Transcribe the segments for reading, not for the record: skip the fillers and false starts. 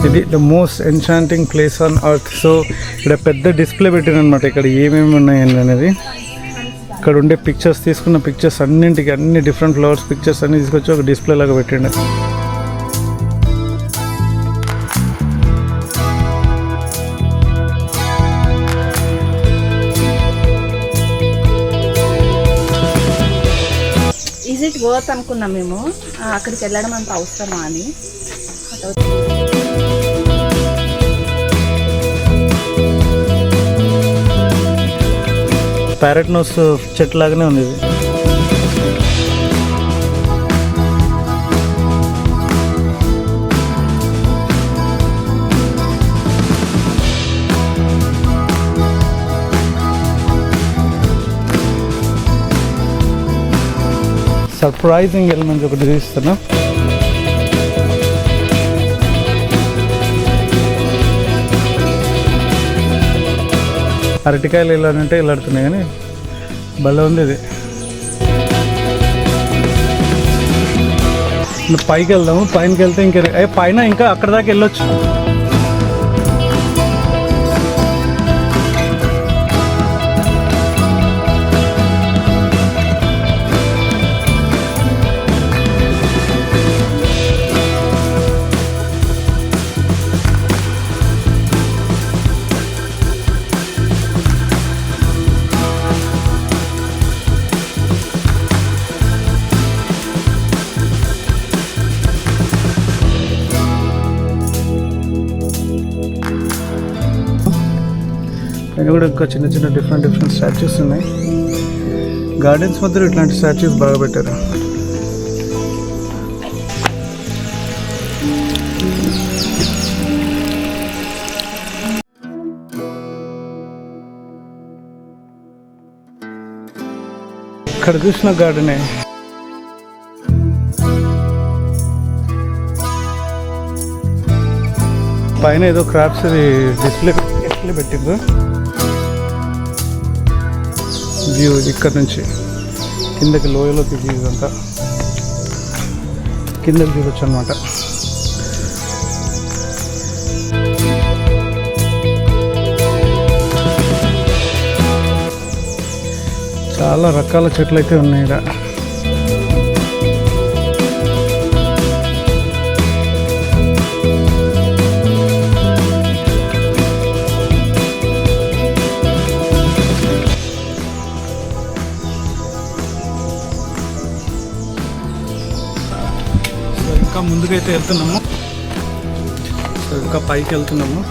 ఇది the most enchanting place on earth. So ఇక్కడ పెద్ద డిస్ప్లే పెట్టినమాట, ఇక్కడ ఏమేమి ఉన్నాయని అనేది. ఇక్కడ ఉండే పిక్చర్స్, తీసుకున్న పిక్చర్స్ అన్నింటికి అన్ని డిఫరెంట్ ఫ్లవర్స్ పిక్చర్స్ అన్ని తీసుకొచ్చి ఒక డిస్ప్లే లాగా పెట్టిండు. విజిట్ వర్త్ అనుకున్నాం మేము, అక్కడికి వెళ్ళడం అంత అవసరమా అని. ప్యారెట్ నోస్ చెట్టు లాగానే ఉంది ఇది. సర్ప్రైజింగ్ ఎలిమెంట్స్ ఒకటి చూపిస్తున్నా. అరటికాయలు వెళ్ళాలంటే వెళ్ళాడుతున్నాయి కానీ భలే ఉంది ఇది. పైకి వెళ్దాము, పైనకి వెళ్తే ఇంకా పైన ఇంకా అక్కడ దాకా వెళ్ళొచ్చు. పైన కూడా ఇంకా చిన్న చిన్న డిఫరెంట్ స్టాచ్యూస్ ఉన్నాయి. గార్డెన్స్ మధ్యలో ఇట్లాంటి స్టాచ్యూస్ బాగా పెట్టారు. ఇక్కడ చూసిన గార్డెనే. పైన ఏదో క్రాఫ్ట్స్ డిస్ప్లే పెట్టిండ్రు. వ్యూ ఇక్కడ నుంచి కిందకి లోయలోకి వ్యూ, ఇదంతా కిందకి చూడొచ్చు అనమాట. చాలా రకాల చెట్లు అయితే ఉన్నాయి ఇక్కడ. ఇంకా ముందుకైతే వెళ్తున్నాము, ఇంకా పైకి వెళ్తున్నాము.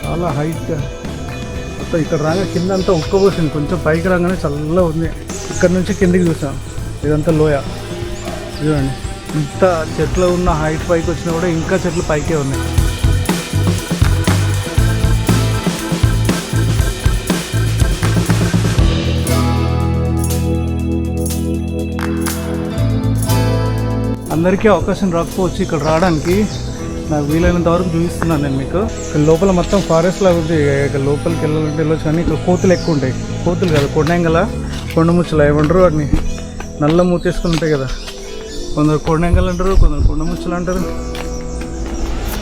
చాలా హైట్ మొత్తం. ఇక్కడ రాగా కింద అంతా ఉక్కబోసింది, కొంచెం పైకి రాగానే చల్లగా ఉంది. ఇక్కడ నుంచి కిందికి చూసాం, ఇదంతా లోయ. చూడండి, ఇంత చెట్లు ఉన్న హైట్ పైకి వచ్చినా కూడా ఇంకా చెట్లు పైకే ఉన్నాయి. అందరికీ అవకాశం రాకపోవచ్చు ఇక్కడ రావడానికి. నాకు వీలైనంత వరకు చూపిస్తున్నాను నేను మీకు. ఇక్కడ లోపల మొత్తం ఫారెస్ట్ లాగా ఉంది. ఇక్కడ లోపలికి వెళ్ళాలంటే వెళ్ళొచ్చు, కానీ ఇక్కడ కోతులు ఎక్కువ ఉంటాయి. కోతులు కాదు, కొండంగల, కొండముచ్చలు ఏమంటారు వాటిని, నల్ల మూతేసుకుని ఉంటాయి కదా. కొందరు కొండంగలు అంటారు, కొందరు కొండముచ్చలు అంటారు.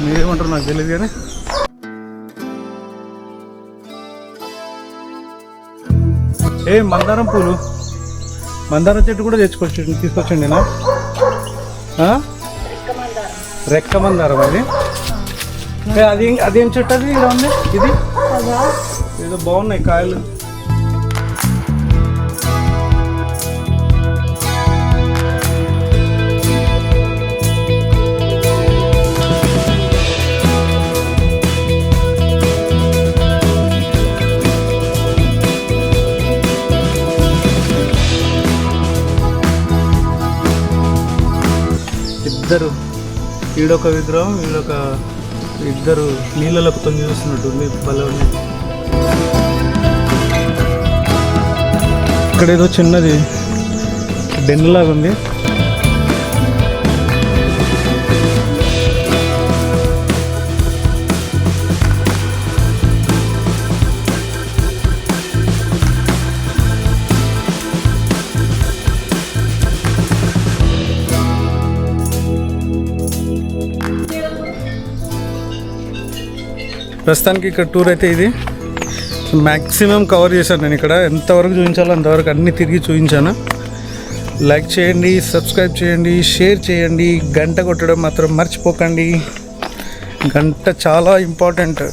మీరేమంటారు నాకు తెలియదు కానీ. మందారం పూలు, మందారం చెట్టు కూడా తీసుకొచ్చండి నా. రెక్క మందారం అది. అదేం చెట్టు అది ఇలా ఉంది? ఇది ఏదో బాగున్నాయి కాయలు. ఇద్దరు, ఈడొక విగ్రహం, ఈడొక ఇద్దరు నీళ్ళలోకి తొంగి చూస్తున్నట్టుంది. భలే ఉంది. ఇక్కడ ఏదో చిన్నది డెన్ లాగా ఉంది. ప్రస్తుతానికి ఇక్కడ టూర్ అయితే ఇది మ్యాక్సిమం కవర్ చేశాను నేను. ఇక్కడ ఎంతవరకు చూపించాలో అంతవరకు అన్నీ తిరిగి చూపించాను. లైక్ చేయండి, సబ్స్క్రైబ్ చేయండి, షేర్ చేయండి, గంట కొట్టడం మాత్రం మర్చిపోకండి. గంట చాలా ఇంపార్టెంట్.